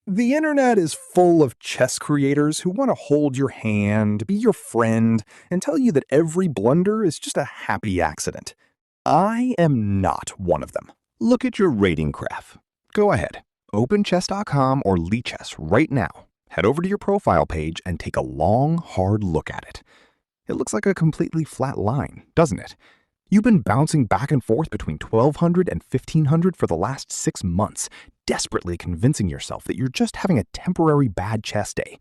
The internet is full of chess creators who want to hold your hand, be your friend, and tell you that every blunder is just a happy accident. I am not one of them. Look at your rating graph. Go ahead, open chess.com or Lichess right now. Head over to your profile page and take a long, hard look at it. It looks like a completely flat line, doesn't it? You've been bouncing back and forth between 1200 and 1500 for the last 6 months, desperately convincing yourself that you're just having a temporary bad chess day.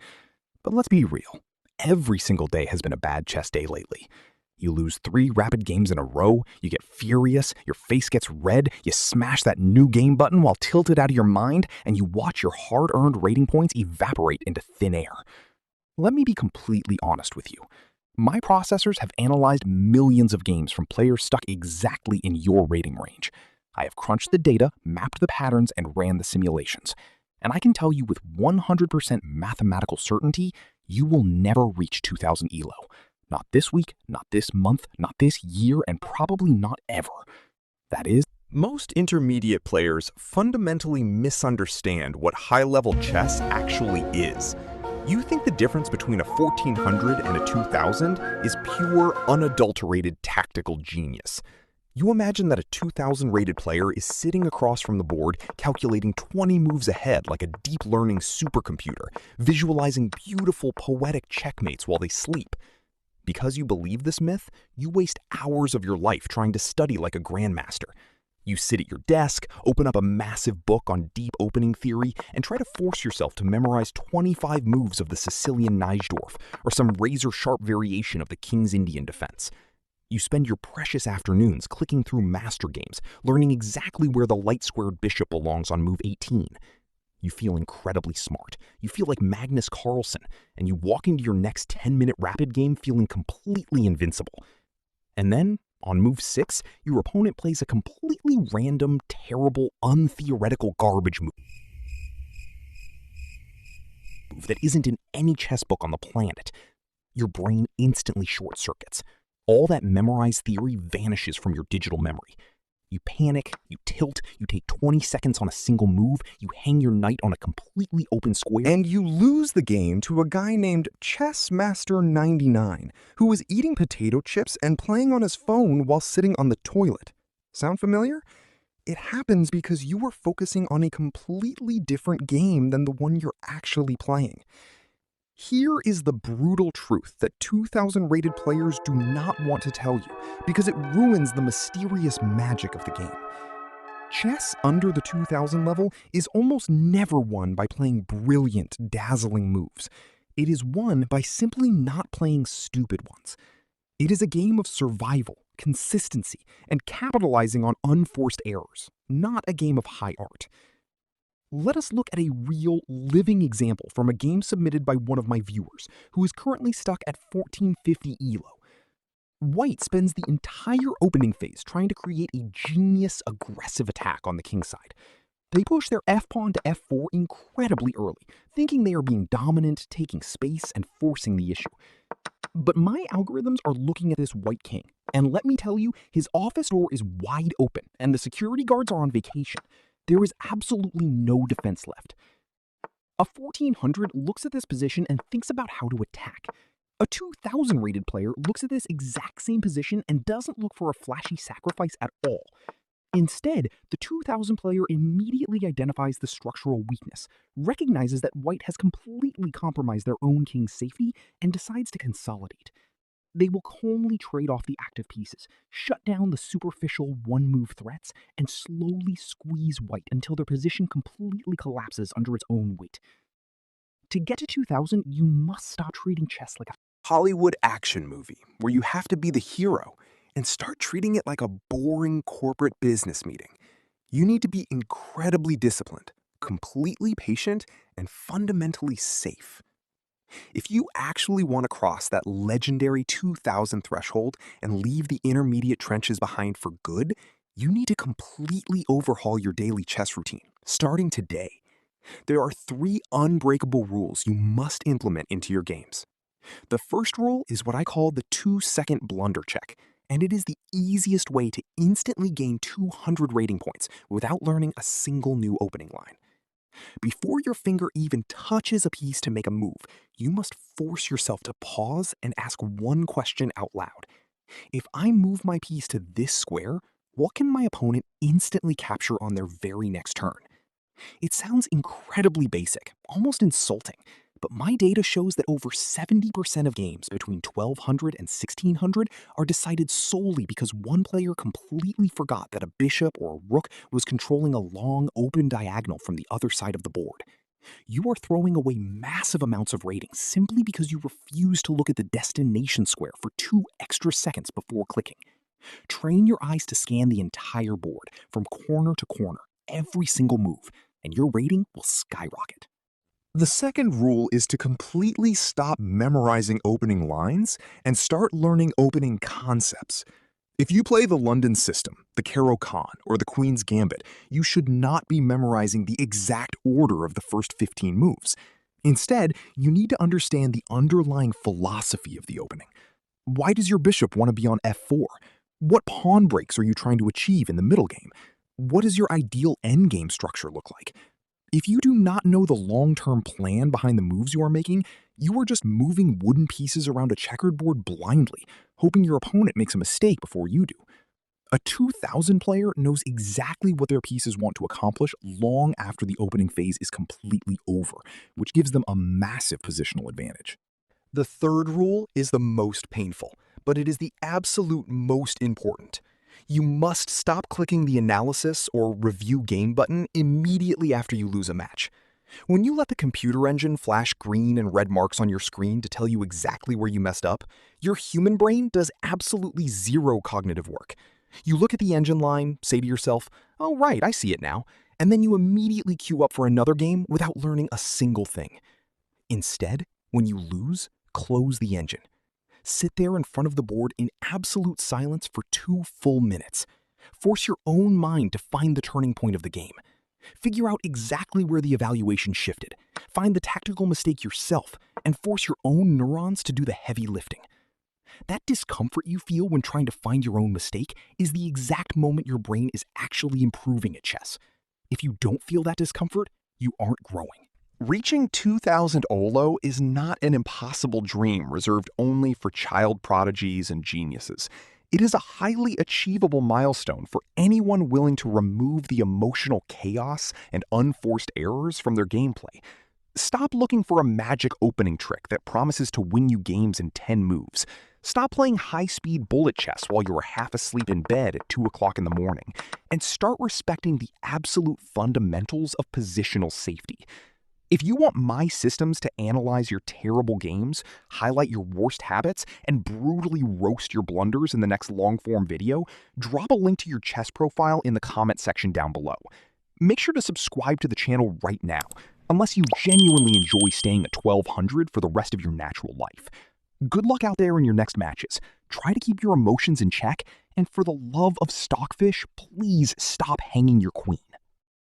But let's be real. Every single day has been a bad chess day lately. You lose 3 rapid games in a row, you get furious, your face gets red, you smash that new game button while tilted out of your mind, and you watch your hard-earned rating points evaporate into thin air. Let me be completely honest with you. My processors have analyzed millions of games from players stuck exactly in your rating range. I have crunched the data, mapped the patterns, and ran the simulations. And I can tell you with 100% mathematical certainty, you will never reach 2000 ELO. Not this week, not this month, not this year, and probably not ever. That is, most intermediate players fundamentally misunderstand what high-level chess actually is. You think the difference between a 1400 and a 2000 is pure, unadulterated tactical genius. You imagine that a 2000 rated player is sitting across from the board calculating 20 moves ahead like a deep learning supercomputer, visualizing beautiful poetic checkmates while they sleep. Because you believe this myth, you waste hours of your life trying to study like a grandmaster. You sit at your desk, open up a massive book on deep opening theory, and try to force yourself to memorize 25 moves of the Sicilian Nejdorf, or some razor-sharp variation of the King's Indian defense. You spend your precious afternoons clicking through master games, learning exactly where the light-squared bishop belongs on move 18. You feel incredibly smart. You feel like Magnus Carlsen, and you walk into your next 10-minute rapid game feeling completely invincible. And then, on move 6, your opponent plays a completely random, terrible, untheoretical garbage move that isn't in any chess book on the planet. Your brain instantly short-circuits. All that memorized theory vanishes from your digital memory. You panic, you tilt, you take 20 seconds on a single move, you hang your knight on a completely open square, and you lose the game to a guy named Chessmaster99, who was eating potato chips and playing on his phone while sitting on the toilet. Sound familiar? It happens because you were focusing on a completely different game than the one you're actually playing. Here is the brutal truth that 2000 rated players do not want to tell you because it ruins the mysterious magic of the game. Chess under the 2000 level is almost never won by playing brilliant, dazzling moves. It is won by simply not playing stupid ones. It is a game of survival, consistency, and capitalizing on unforced errors, not a game of high art. Let us look at a real, living example from a game submitted by one of my viewers, who is currently stuck at 1450 ELO. White spends the entire opening phase trying to create a genius, aggressive attack on the king side. They push their f-pawn to f4 incredibly early, thinking they are being dominant, taking space, and forcing the issue. But my algorithms are looking at this white king, and let me tell you, his office door is wide open, and the security guards are on vacation. There is absolutely no defense left. A 1400 looks at this position and thinks about how to attack. A 2000 rated player looks at this exact same position and doesn't look for a flashy sacrifice at all. Instead, the 2000 player immediately identifies the structural weakness, recognizes that white has completely compromised their own king's safety, and decides to consolidate. They will calmly trade off the active pieces, shut down the superficial one-move threats, and slowly squeeze white until their position completely collapses under its own weight. To get to 2000, you must stop treating chess like a Hollywood action movie where you have to be the hero and start treating it like a boring corporate business meeting. You need to be incredibly disciplined, completely patient, and fundamentally safe. If you actually want to cross that legendary 2000 threshold and leave the intermediate trenches behind for good, you need to completely overhaul your daily chess routine, starting today. There are 3 unbreakable rules you must implement into your games. The first rule is what I call the 2-second blunder check, and it is the easiest way to instantly gain 200 rating points without learning a single new opening line. Before your finger even touches a piece to make a move, you must force yourself to pause and ask one question out loud. If I move my piece to this square, what can my opponent instantly capture on their very next turn? It sounds incredibly basic, almost insulting, but my data shows that over 70% of games between 1200 and 1600 are decided solely because one player completely forgot that a bishop or a rook was controlling a long open diagonal from the other side of the board. You are throwing away massive amounts of ratings simply because you refuse to look at the destination square for 2 extra seconds before clicking. Train your eyes to scan the entire board, from corner to corner, every single move, and your rating will skyrocket. The second rule is to completely stop memorizing opening lines and start learning opening concepts. If you play the London system, the Caro-Kann, or the Queen's Gambit, you should not be memorizing the exact order of the first 15 moves. Instead, you need to understand the underlying philosophy of the opening. Why does your bishop want to be on f4? What pawn breaks are you trying to achieve in the middle game? What does your ideal endgame structure look like? If you do not know the long-term plan behind the moves you are making, you are just moving wooden pieces around a checkered board blindly, hoping your opponent makes a mistake before you do. A 2000 player knows exactly what their pieces want to accomplish long after the opening phase is completely over, which gives them a massive positional advantage. The third rule is the most painful, but it is the absolute most important. You must stop clicking the analysis or review game button immediately after you lose a match. When you let the computer engine flash green and red marks on your screen to tell you exactly where you messed up, your human brain does absolutely zero cognitive work. You look at the engine line, say to yourself, "Oh right, I see it now," and then you immediately queue up for another game without learning a single thing. Instead, when you lose, close the engine. Sit there in front of the board in absolute silence for 2 full minutes. Force your own mind to find the turning point of the game. Figure out exactly where the evaluation shifted. Find the tactical mistake yourself, and force your own neurons to do the heavy lifting. That discomfort you feel when trying to find your own mistake is the exact moment your brain is actually improving at chess. If you don't feel that discomfort, you aren't growing. Reaching 2000 Olo is not an impossible dream reserved only for child prodigies and geniuses. It is a highly achievable milestone for anyone willing to remove the emotional chaos and unforced errors from their gameplay. Stop looking for a magic opening trick that promises to win you games in 10 moves. Stop playing high-speed bullet chess while you are half asleep in bed at 2 o'clock in the morning, and start respecting the absolute fundamentals of positional safety. If you want my systems to analyze your terrible games, highlight your worst habits, and brutally roast your blunders in the next long-form video, drop a link to your chess profile in the comment section down below. Make sure to subscribe to the channel right now, unless you genuinely enjoy staying at 1200 for the rest of your natural life. Good luck out there in your next matches. Try to keep your emotions in check, and for the love of stockfish, please stop hanging your queen.